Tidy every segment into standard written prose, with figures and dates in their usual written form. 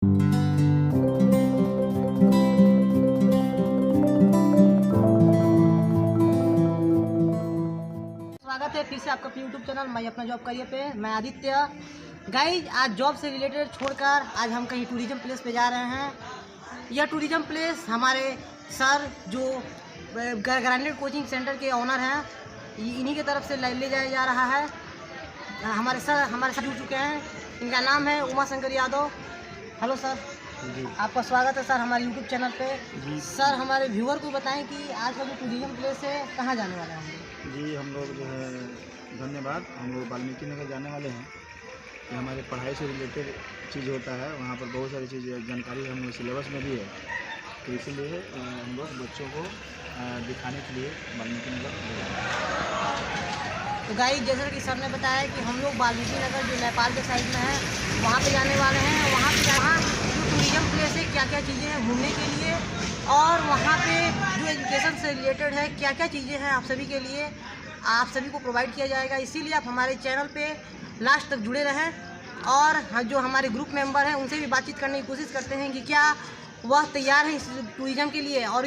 स्वागत है फिर से आपका यूट्यूब चैनल मैं अपना जॉब करियर पे। मैं आदित्य। गाइज आज जॉब से रिलेटेड छोड़कर आज हम कहीं टूरिज्म प्लेस पे जा रहे हैं। यह टूरिज्म प्लेस हमारे सर जो ग्रांडेड कोचिंग सेंटर के ऑनर हैं, इन्हीं की तरफ से ले जाया जा रहा है। हमारे सर जुड़ चुके हैं। इनका नाम है उमा शंकर यादव। हेलो सर जी, आपका स्वागत है सर हमारे यूट्यूब चैनल पे। सर हमारे व्यूअर को बताएं कि आज का जो टूरिज्म प्लेस है कहाँ जाने वाले हैं हम लोग। जी हम लोग जो है धन्यवाद, हम लोग वाल्मीकि नगर जाने वाले हैं। ये हमारे पढ़ाई से रिलेटेड चीज़ होता है, वहाँ पर बहुत सारी चीज़ें जानकारी हम लोग सिलेबस में भी है, तो इसीलिए हम लोग बच्चों को दिखाने के लिए वाल्मीकि नगर ले रहे हैं। तो गाइस जैसा कि सर ने बताया कि हम लोग वाल्मीकि नगर जो नेपाल के साइड में है वहाँ पे जाने वाले हैं। वहाँ जो टूरिज्म प्लेस है, क्या क्या चीज़ें हैं घूमने के लिए, और वहाँ पे जो एजुकेशन से रिलेटेड है क्या क्या चीज़ें हैं आप सभी के लिए, आप सभी को प्रोवाइड किया जाएगा। इसीलिए आप हमारे चैनल पे लास्ट तक जुड़े रहें। और जो हमारे ग्रुप मेंबर हैं उनसे भी बातचीत करने की कोशिश करते हैं कि क्या वह तैयार है इस टूरिज्म के लिए और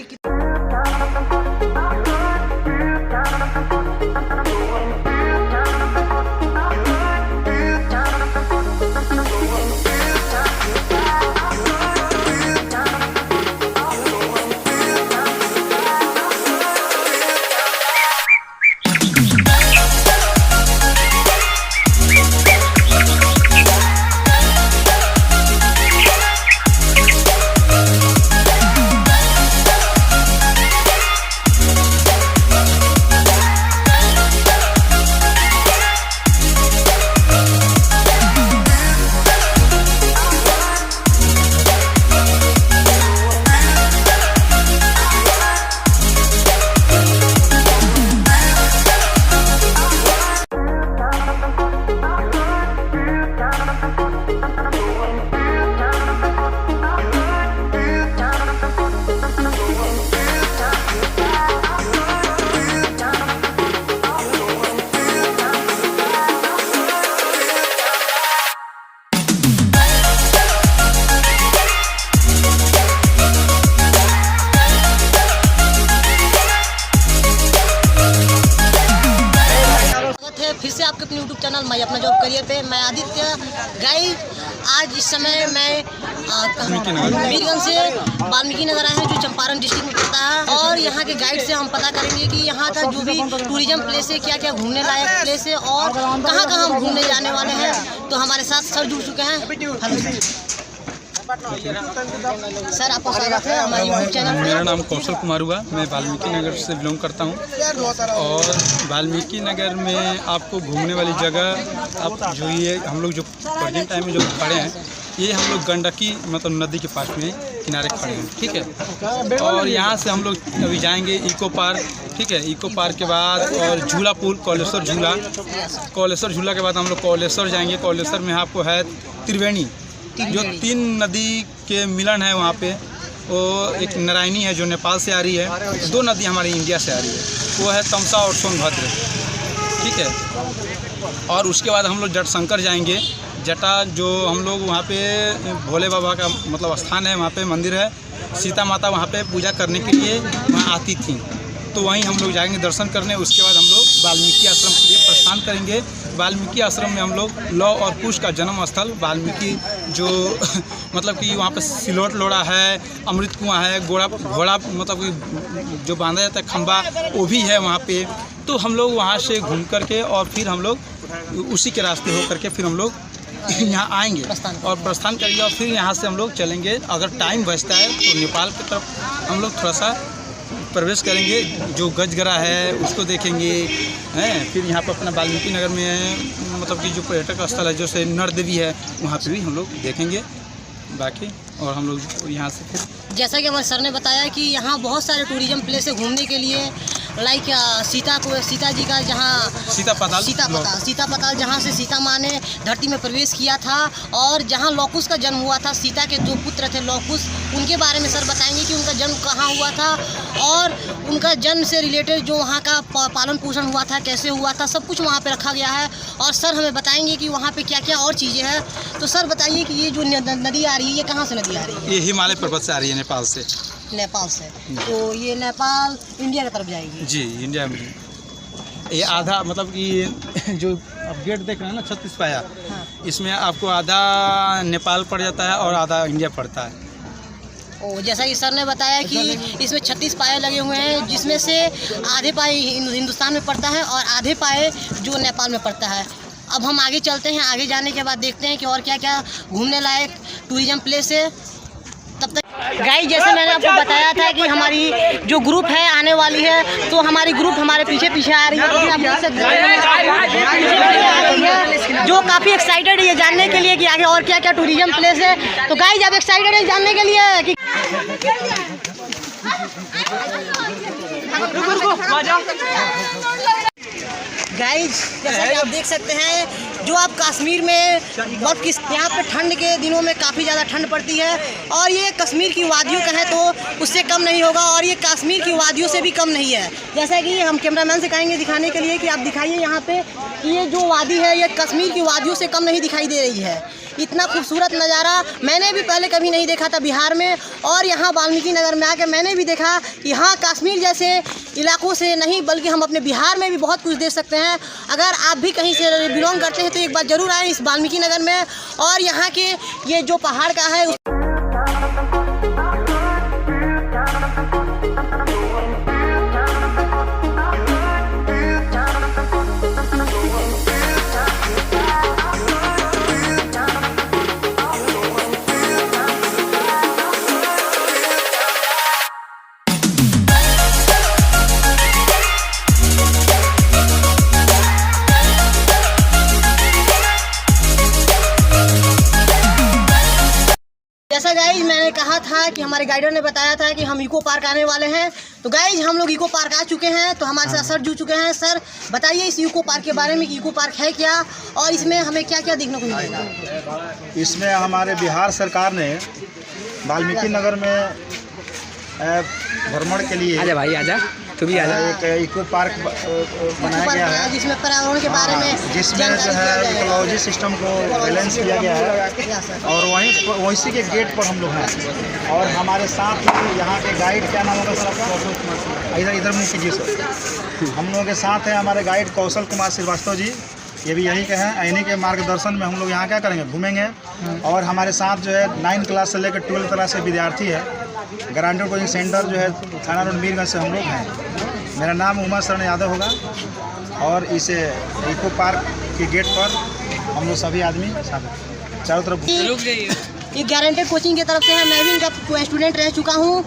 फिर से आपके अपने यूट्यूब चैनल मैं अपना जॉब करियर पे। मैं आदित्य। गाइस आज इस समय मैं मीरगंज से वाल्मीकि नगर आए हैं जो चंपारण डिस्ट्रिक्ट में पड़ता है। और यहाँ के गाइड से हम पता करेंगे कि यहाँ का जो भी टूरिज्म प्लेस है क्या क्या घूमने लायक प्लेस है और कहाँ कहाँ हम घूमने जाने वाले हैं। तो हमारे साथ सर जुड़ चुके हैं। हेलो सर, आपका स्वागत है हमारे यूट्यूब चैनल। मेरा नाम कौशल कुमार हुआ, मैं वाल्मीकि नगर से बिलोंग करता हूं। और वाल्मीकि नगर में आपको घूमने वाली जगह आप जो ये हम लोग जो प्रेजेंट टाइम में जो खड़े हैं, ये हम लोग गंडकी मतलब नदी के पास में किनारे खड़े हैं, ठीक है। और यहाँ से हम लोग अभी जाएंगे इको पार्क, ठीक है। इको पार्क के बाद और झूला पुल कौलेश्वर झूला के बाद हम लोग कौलेश्वर जाएंगे। कौलेश्वर में आपको है त्रिवेणी, जो 3 नदी के मिलन है वहाँ पे। वो एक नारायणी है जो नेपाल से आ रही है, 2 नदी हमारी इंडिया से आ रही है, वो है तमसा और सोनभद्र, ठीक है। और उसके बाद हम लोग जटशंकर जाएंगे। जटा जो हम लोग वहाँ पे भोले बाबा का मतलब स्थान है, वहाँ पे मंदिर है। सीता माता वहाँ पे पूजा करने के लिए वहाँ आती थी, तो वहीं हम लोग जाएंगे दर्शन करने। उसके बाद हम लोग वाल्मीकि आश्रम के लिए प्रस्थान करेंगे। वाल्मीकि आश्रम में हम लोग लौह और कुश का जन्म स्थल वाल्मीकि जो मतलब कि वहाँ पे सिलोट लोड़ा है, अमृत कुआं है, घोड़ा मतलब कि जो बांधा जाता है खंबा, वो भी है वहाँ पे। तो हम लोग वहाँ से घूम करके और फिर हम लोग उसी के रास्ते हो करके फिर हम लोग यहाँ आएंगे और प्रस्थान करेंगे। और फिर यहाँ से हम लोग चलेंगे, अगर टाइम बचता है तो नेपाल की तरफ हम लोग थोड़ा सा प्रवेश करेंगे, जो गजगरा है उसको देखेंगे हैं। फिर यहाँ पर अपना वाल्मीकि नगर में मतलब कि जो पर्यटक स्थल है जैसे नरदेवी है, वहाँ पे भी हम लोग देखेंगे बाकी। और हम लोग यहाँ से फिर जैसा कि हमारे सर ने बताया कि यहाँ बहुत सारे टूरिज्म प्लेस है घूमने के लिए। लाइक सीता जी का जहाँ सीता पताल जहाँ से सीता माँ ने धरती में प्रवेश किया था, और जहाँ लौकुश का जन्म हुआ था, सीता के जो पुत्र थे लौकुश, उनके बारे में सर बताएंगे कि उनका जन्म कहाँ हुआ था और उनका जन्म से रिलेटेड जो वहाँ का पालन पोषण हुआ था, कैसे हुआ था, सब कुछ वहाँ पे रखा गया है। और सर हमें बताएंगे कि वहाँ पे क्या क्या और चीज़ें हैं। तो सर बताइए कि ये जो नदी आ रही है, ये कहाँ से नदी आ रही है? ये हिमालय पर्वत से आ रही है, नेपाल से। नेपाल से। तो ये नेपाल इंडिया की तरफ जाएगी? जी, इंडिया में। ये आधा मतलब कि जो अब गेट देख रहे हैं ना 36 पाया, हाँ। इसमें आपको आधा नेपाल पड़ जाता है और आधा इंडिया पड़ता है। ओ, जैसा कि सर ने बताया कि इसमें 36 पाए लगे हुए हैं, जिसमें से आधे पाए हिंदुस्तान में पड़ता है और आधे पाए जो नेपाल में पड़ता है। अब हम आगे चलते हैं, आगे जाने के बाद देखते हैं कि और क्या क्या घूमने लायक टूरिज्म प्लेस है। तब तक गाइस, जैसे मैंने आपको बताया था कि हमारी जो ग्रुप है आने वाली है, तो हमारी ग्रुप हमारे पीछे आ रही है, तो आप देख सकते हैं जो काफ़ी एक्साइटेड है ये जानने के लिए कि आगे और क्या क्या टूरिज्म प्लेस है। तो गाइस, आप एक्साइटेड है जानने के लिए कि गाइस, जैसा कि आप देख सकते हैं, जो आप कश्मीर में बर्फ की यहाँ पे ठंड के दिनों में काफ़ी ज़्यादा ठंड पड़ती है, और ये कश्मीर की वादियों कहें तो उससे कम नहीं होगा, और ये कश्मीर की वादियों से भी कम नहीं है। जैसा कि हम कैमरामैन से कहेंगे दिखाने के लिए कि आप दिखाइए यहाँ पे कि ये जो वादी है ये कश्मीर की वादियों से कम नहीं दिखाई दे रही है। इतना खूबसूरत नज़ारा मैंने भी पहले कभी नहीं देखा था बिहार में, और यहाँ वाल्मीकि नगर में आकर मैंने भी देखा कि यहाँ कश्मीर जैसे इलाकों से नहीं बल्कि हम अपने बिहार में भी बहुत कुछ देख सकते हैं। अगर आप भी कहीं से बिलोंग करते हैं तो एक बार ज़रूर आएँ इस वाल्मीकि नगर में, और यहाँ के ये जो पहाड़ का है जैसा गाइज मैंने कहा था कि हमारे गाइडर ने बताया था कि हम इको पार्क आने वाले हैं। तो गाइज हम लोग इको पार्क आ चुके हैं, तो हमारे साथ सर जुड़ चुके हैं। सर बताइए इस इको पार्क के बारे में कि इको पार्क है क्या और इसमें हमें क्या क्या देखने को मिलेगा। इसमें हमारे बिहार सरकार ने वाल्मीकि नगर में भ्रमण के लिए आजा भाई आजा, तू भी आजा। एक इको पार्क बनाया गया है, जिसमें पर्यावरण के बारे में जिसमें जो है इकोलॉजी सिस्टम को बैलेंस किया गया है, और वहीं के गेट पर हम लोग हैं। और हमारे साथ यहाँ के गाइड, क्या नाम होगा सर आपका? इधर मुँह कीजिए सर। हम लोगों के साथ हैं हमारे गाइड कौशल कुमार श्रीवास्तव जी, ये भी यहीं के हैं। इन्हीं के मार्गदर्शन में हम लोग यहाँ क्या करेंगे, घूमेंगे। और हमारे साथ जो है 9 क्लास से लेकर 12 क्लास के विद्यार्थी है। गारंटी कोचिंग सेंटर जो है थाना रोड मीरगंज से हम लोग हैं। मेरा नाम उमा शरण यादव होगा, और इस इको पार्क के गेट पर हम लोग सभी आदमी चारों तरफ। ये गारंटेड कोचिंग की तरफ से है, मैं भी इनका स्टूडेंट रह चुका हूँ।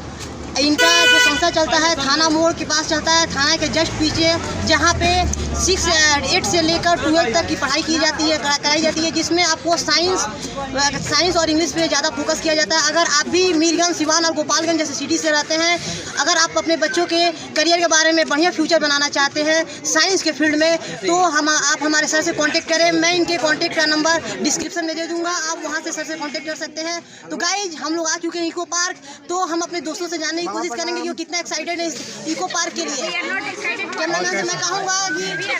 इनका जो संस्था चलता है थाना मोड़ के पास चलता है, थाना के जस्ट पीछे, जहाँ पे 8 से लेकर 12 तक की पढ़ाई की जाती है, कराई जाती है, जिसमें आपको साइंस और इंग्लिश पे ज़्यादा फोकस किया जाता है। अगर आप भी मीरगंज, सिवान और गोपालगंज जैसे सिटी से रहते हैं, अगर आप अपने बच्चों के करियर के बारे में बढ़िया फ्यूचर बनाना चाहते हैं साइंस के फील्ड में, तो आप हमारे सर से कांटेक्ट करें। मैं इनके कांटेक्ट का नंबर डिस्क्रिप्शन में दे दूँगा, आप वहाँ से सर से कांटेक्ट कर सकते हैं। तो गाइज हम लोग आ चुके हैं इको पार्क, तो हम अपने दोस्तों से जानने की कोशिश करेंगे कि वो कितना एक्साइटेड है इस इको पार्क के लिए। कैमरामैन से मैं कहूँगा कि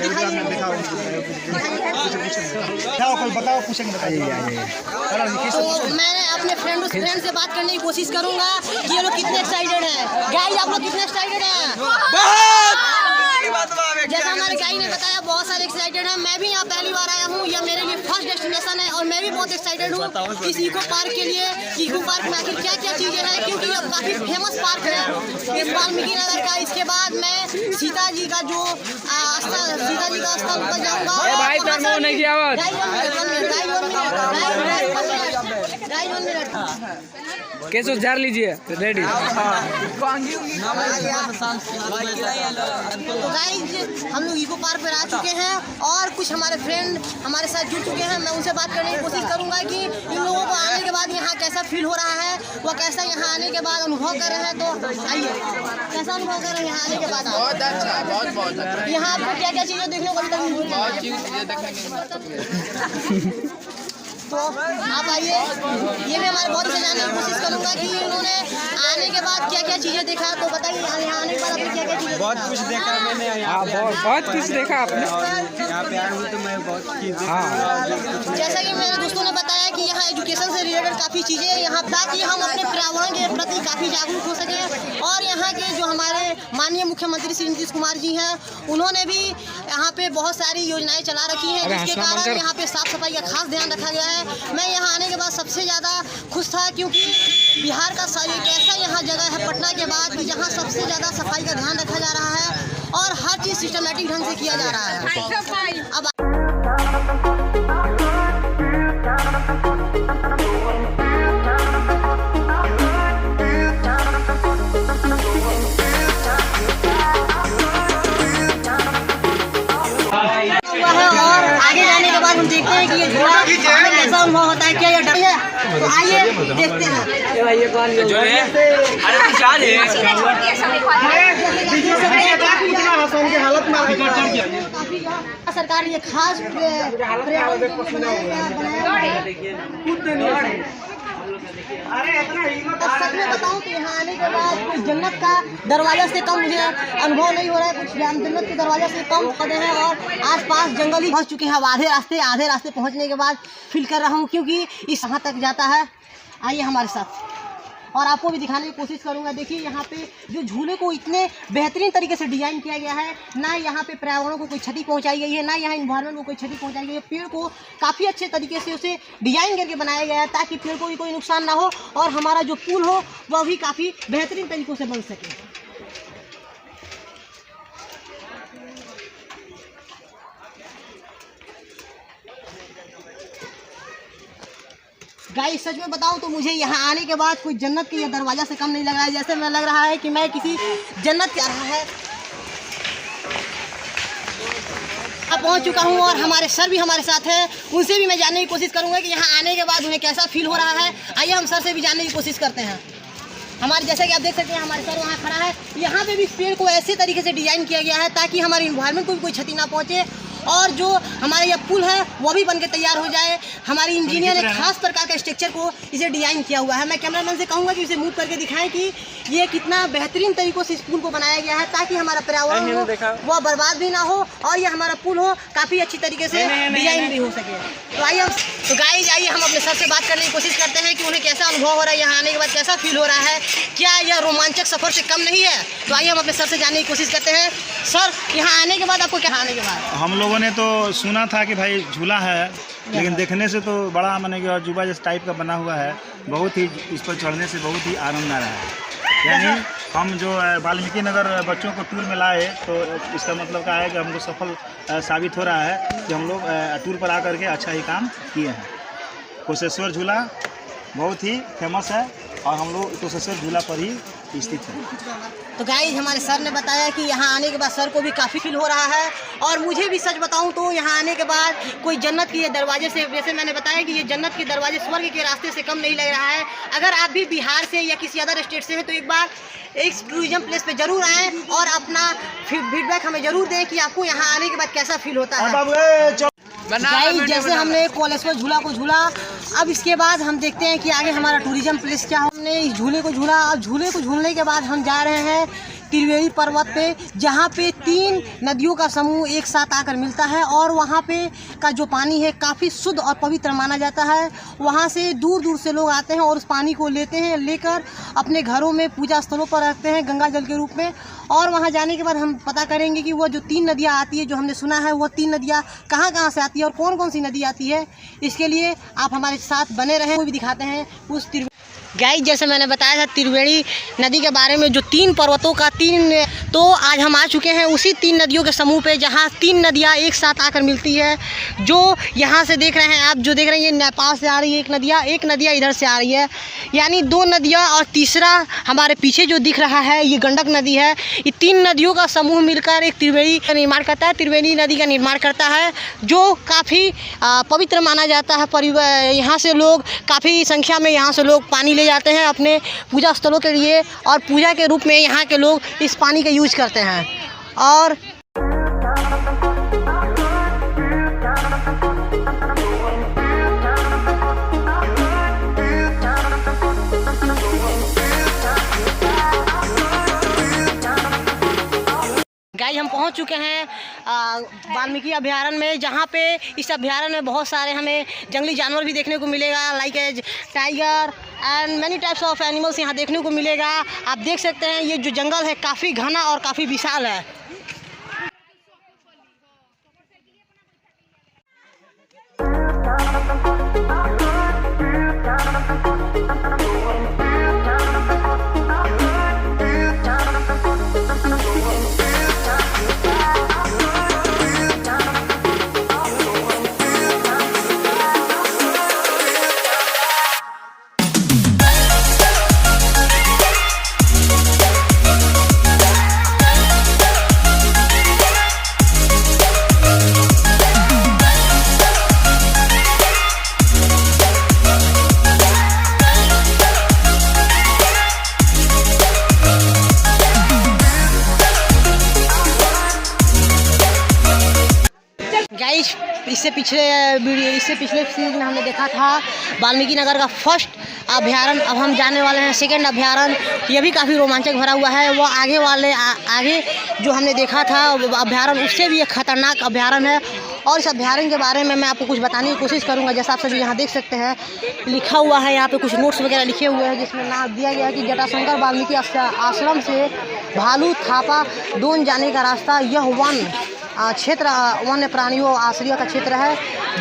बताओ, पूछेंगे, बताइए। तो मैंने अपने फ्रेंड से बात करने की कोशिश करूंगा कि ये लोग कितने एक्साइटेड हैं। गाइस आप लोग कितने एक्साइटेड हैं? जैसा हमारे गाइड ने बताया बहुत सारे एक्साइटेड हैं। मैं भी यहाँ पहली बार आया हूँ, यह मेरे लिए फर्स्ट डेस्टिनेशन है, और मैं भी बहुत एक्साइटेड हूँ इस इको पार्क के लिए। इको पार्क में आखिर क्या क्या चीज़ें हैं, क्योंकि यह काफ़ी फेमस पार्क है इस वाल्मीकि नगर का। इसके बाद मैं सीता जी का जो स्थल पर जाऊँगा। कैसे झाड़ लीजिए, रेडी। तो गाइस हम लोग इको पार्क पर आ चुके हैं और कुछ हमारे फ्रेंड हमारे साथ जुड़ चुके हैं। मैं उनसे बात करने की कोशिश करूंगा कि इन लोगों को आने के बाद यहाँ कैसा फील हो रहा है, वो कैसा यहाँ आने के बाद अनुभव कर रहे हैं। तो आइए, कैसा अनुभव कर रहे हैं यहाँ आने के बाद? बहुत अच्छा, बहुत अच्छा। यहाँ आपको क्या क्या चीज़ें देखने को मिलती है? बहुत चीज़ें देखने को मिलती है। तो आप आइए, ये मैं हमारे बहुत से जानने की कोशिश करूंगा कि इन्होंने आने के बाद क्या क्या चीज़ें देखा। तो बताइए यहाँ आने के बाद आपने क्या क्या चीज़ें? बहुत कुछ देखा मैंने यहाँ, बहुत कुछ देखा आपने यहाँ पे आया हूँ तो मैं बहुत चीज़। जैसा कि मेरे दोस्तों ने बताया कि यहाँ एजुकेशन से रिलेटेड काफ़ी चीज़ें यहाँ, ताकि हम अपने पर्यावरण के प्रति काफ़ी जागरूक हो सकें। और यहाँ के जो हमारे माननीय मुख्यमंत्री श्री नीतीश कुमार जी हैं, उन्होंने भी यहाँ पे बहुत सारी योजनाएं चला रखी हैं, जिसके कारण यहाँ पे साफ सफाई का खास ध्यान रखा गया है। मैं यहाँ आने के बाद सबसे ज़्यादा खुश था, क्योंकि बिहार का एक ऐसा यहाँ जगह है पटना के बाद कि जहाँ सबसे ज़्यादा सफाई का ध्यान रखा जा रहा है और हर चीज़ सिस्टमेटिक ढंग से किया जा रहा है। अब और आगे जाने के बाद हम देखते हैं कि ये झूला कैसा अनुभव होता है, क्या ये डर है। तो आइए देखते हैं। सरकार ये खास सच में बताऊं तो यहाँ आने के बाद कुछ जन्नत का दरवाजा से कम मुझे अनुभव नहीं हो रहा है। कुछ जन्नत के दरवाजा से कम पौधे हैं और आसपास जंगल ही पहुँच चुके हैं। अब आधे रास्ते पहुँचने के बाद फील कर रहा हूँ, क्योंकि इस यहाँ तक जाता है। आइए हमारे साथ और आपको भी दिखाने की कोशिश करूंगा। देखिए यहाँ पे जो झूले को इतने बेहतरीन तरीके से डिजाइन किया गया है, ना यहाँ पे पर्यावरण को कोई क्षति पहुँचाई गई है, ना यहाँ इन्वायरमेंट को कोई क्षति पहुँचाई गई है। पेड़ को काफ़ी अच्छे तरीके से उसे डिजाइन करके बनाया गया है, ताकि पेड़ को भी कोई नुकसान ना हो और हमारा जो पुल हो वह भी काफ़ी बेहतरीन तरीक़ों से बन सके। गाइस सच में बताऊं तो मुझे यहाँ आने के बाद कोई जन्नत के या दरवाजा से कम नहीं लग रहा है। जैसे मैं लग रहा है कि मैं किसी जन्नत के रहा है। अब पहुँच चुका हूँ और हमारे सर भी हमारे साथ हैं, उनसे भी मैं जानने की कोशिश करूँगा कि यहाँ आने के बाद उन्हें कैसा फील हो रहा है। आइए हम सर से भी जानने की कोशिश करते हैं। हमारे जैसा कि आप देख सकते हैं हमारे सर वहाँ खड़ा है। यहाँ पे भी पेड़ को ऐसे तरीके से डिज़ाइन किया गया है ताकि हमारे इन्वायरमेंट को भी कोई क्षति ना पहुँचे और जो हमारे यह पुल है वो भी बनके तैयार हो जाए। हमारी इंजीनियर ने खास प्रकार का स्ट्रक्चर को इसे डिज़ाइन किया हुआ है। मैं कैमरामैन से कहूँगा कि इसे मूव करके दिखाएं कि ये कितना बेहतरीन तरीक़ों से इस पुल को बनाया गया है, ताकि हमारा पर्यावरण हो वह बर्बाद भी ना हो और ये हमारा पुल हो काफ़ी अच्छी तरीके से डिज़ाइन भी हो सके। तो आइए आइए हम अपने सर से बात करने की कोशिश करते हैं कि उन्हें कैसा अनुभव हो रहा है, यहाँ आने के बाद कैसा फील हो रहा है, क्या यह रोमांचक सफ़र से कम नहीं है। तो आइए हम अपने सर से जानने की कोशिश करते हैं। सर, यहाँ आने के बाद आपको क्या आने के बाद? हम लोगों ने तो सुना था कि भाई झूला है, लेकिन देखने से तो बड़ा माने कि अजूबा जैसे टाइप का बना हुआ है। बहुत ही इस पर चढ़ने से बहुत ही आनंद आ रहा है। यानी हम जो वाल्मीकि नगर बच्चों को टूर में लाए तो इसका मतलब क्या है कि हमको सफल साबित हो रहा है कि हम लोग टूर पर आकर के अच्छा ही काम किए हैं। कोसेश्वर झूला बहुत ही फेमस है और हम लोग कोसेश्वर झूला पर ही स्थित है। तो गाइस हमारे सर ने बताया कि यहाँ आने के बाद सर को भी काफ़ी फील हो रहा है और मुझे भी सच बताऊँ तो यहाँ आने के बाद कोई जन्नत के दरवाजे से, जैसे मैंने बताया कि ये जन्नत के दरवाजे स्वर्ग के रास्ते से कम नहीं लग रहा है। अगर आप भी बिहार से या किसी अदर स्टेट से हैं तो एक बार इस टूरिज्म प्लेस पे जरूर आएँ और अपना फीडबैक हमें ज़रूर दें कि आपको यहाँ आने के बाद कैसा फील होता है। गाइस जैसे हमने कोलेश्वर झूला को झूला, अब इसके बाद हम देखते हैं कि आगे हमारा टूरिज्म प्लेस क्या। हमने इस झूले को झूला, अब झूले को झूलने के बाद हम जा रहे हैं त्रिवेणी पर्वत पे, जहाँ पे 3 नदियों का समूह एक साथ आकर मिलता है और वहाँ पे का जो पानी है काफ़ी शुद्ध और पवित्र माना जाता है। वहाँ से दूर दूर से लोग आते हैं और उस पानी को लेते हैं, लेकर अपने घरों में पूजा स्थलों पर रखते हैं गंगा जल के रूप में। और वहाँ जाने के बाद हम पता करेंगे कि वो जो 3 नदियाँ आती है, जो हमने सुना है वो 3 नदियाँ कहाँ कहाँ से आती है और कौन कौन सी नदी आती है। इसके लिए आप हमारे साथ बने रहें, वो भी दिखाते हैं उस गाइस जैसे मैंने बताया था त्रिवेणी नदी के बारे में, जो 3 पर्वतों का 3, तो आज हम आ चुके हैं उसी 3 नदियों के समूह पे, जहाँ 3 नदियाँ एक साथ आकर मिलती है। जो यहाँ से देख रहे हैं आप, जो देख रहे हैं ये नेपाल से आ रही है एक नदियाँ इधर से आ रही है, यानी 2 नदियाँ और तीसरा हमारे पीछे जो दिख रहा है ये गंडक नदी है। ये 3 नदियों का समूह मिलकर एक त्रिवेणी का निर्माण करता है, त्रिवेणी नदी का निर्माण करता है, जो काफ़ी पवित्र माना जाता है। यहाँ से लोग काफ़ी संख्या में यहाँ से लोग पानी ले जाते हैं अपने पूजा स्थलों के लिए, और पूजा के रूप में यहाँ के लोग इस पानी का यूज करते हैं। और गाइस हम पहुंच चुके हैं वाल्मीकि अभयारण्य में, जहां पे इस अभयारण्य में बहुत सारे हमें जंगली जानवर भी देखने को मिलेगा, like as tiger and many types of animals यहाँ देखने को मिलेगा। आप देख सकते हैं ये जो जंगल है काफ़ी घना और काफ़ी विशाल है। गाइस इससे पिछले सीरीज में हमने देखा था वाल्मीकि नगर का फर्स्ट अभयारण्य। अब हम जाने वाले हैं सेकंड अभयारण्य। ये भी काफ़ी रोमांचक भरा हुआ है। वो आगे जो हमने देखा था अभयारण्य, उससे भी एक खतरनाक अभयारण्य है। और इस अभयारण्य के बारे में मैं आपको कुछ बताने की कोशिश करूंगा। जैसा आप सभी यहाँ देख सकते हैं लिखा हुआ है, यहाँ पे कुछ नोट्स वगैरह लिखे हुए हैं, जिसमें नाम दिया गया है कि जटाशंकर वाल्मीकि आश्रम से भालू थापा दोन जाने का रास्ता। यह वन क्षेत्र वन्य प्राणियों आश्रय का क्षेत्र है।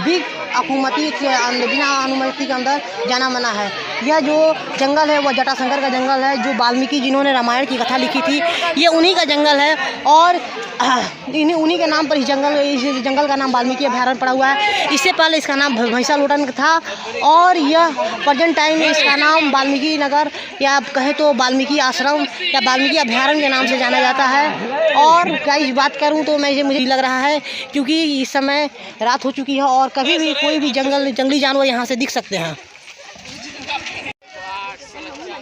बिग अनुमति के बिना अनुमति के अंदर जाना मना है। यह जो जंगल है वह जटाशंकर का जंगल है, जो वाल्मीकि जिन्होंने रामायण की कथा लिखी थी, ये उन्हीं का जंगल है। और उन्हीं के नाम पर इस जंगल का नाम वाल्मीकि अभयारण्य पड़ा हुआ है। इससे पहले इसका नाम भैंसा लोटन था, और यह प्रेजेंट टाइम में इसका नाम वाल्मीकि नगर या कहे तो वाल्मीकि आश्रम या वाल्मीकि अभयारण्य के नाम से जाना जाता है। और क्या इस बात करूं तो मुझे लग रहा है, क्योंकि इस समय रात हो चुकी है और कभी भी कोई भी जंगली जानवर यहाँ से दिख सकते हैं।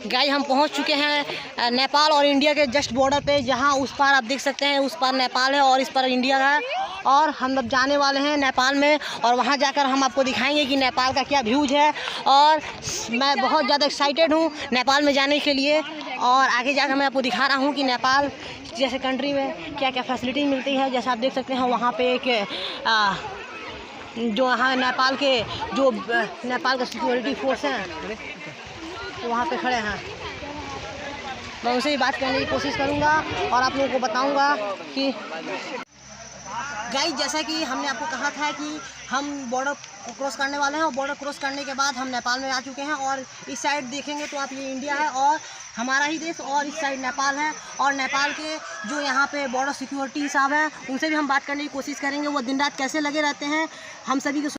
गाइस हम पहुंच चुके हैं नेपाल और इंडिया के जस्ट बॉर्डर पे, जहां उस पार आप देख सकते हैं, उस पार नेपाल है और इस पार इंडिया है। और हम लोग जाने वाले हैं नेपाल में, और वहां जाकर हम आपको दिखाएंगे कि नेपाल का क्या व्यूज है। और मैं बहुत ज़्यादा एक्साइटेड हूं नेपाल में जाने के लिए, और आगे जाकर मैं आपको दिखा रहा हूं कि नेपाल जैसे कंट्री में क्या क्या फैसिलिटी मिलती है। जैसे आप देख सकते हैं वहाँ पे एक जो यहाँ नेपाल का सिक्योरिटी फोर्स हैं वहाँ पे खड़े हैं। मैं उनसे ही बात करने की कोशिश करूँगा और आप लोगों को बताऊँगा कि गाइस, जैसा कि हमने आपको कहा था कि हम बॉर्डर क्रॉस करने वाले हैं, और बॉर्डर क्रॉस करने के बाद हम नेपाल में आ चुके हैं। और इस साइड देखेंगे तो आप ये इंडिया है और हमारा ही देश, और इस साइड नेपाल है। और नेपाल के जो यहाँ पे बॉर्डर सिक्योरिटी साहब हैं, उनसे भी हम बात करने की कोशिश करेंगे, वो दिन रात कैसे लगे रहते हैं हम सभी को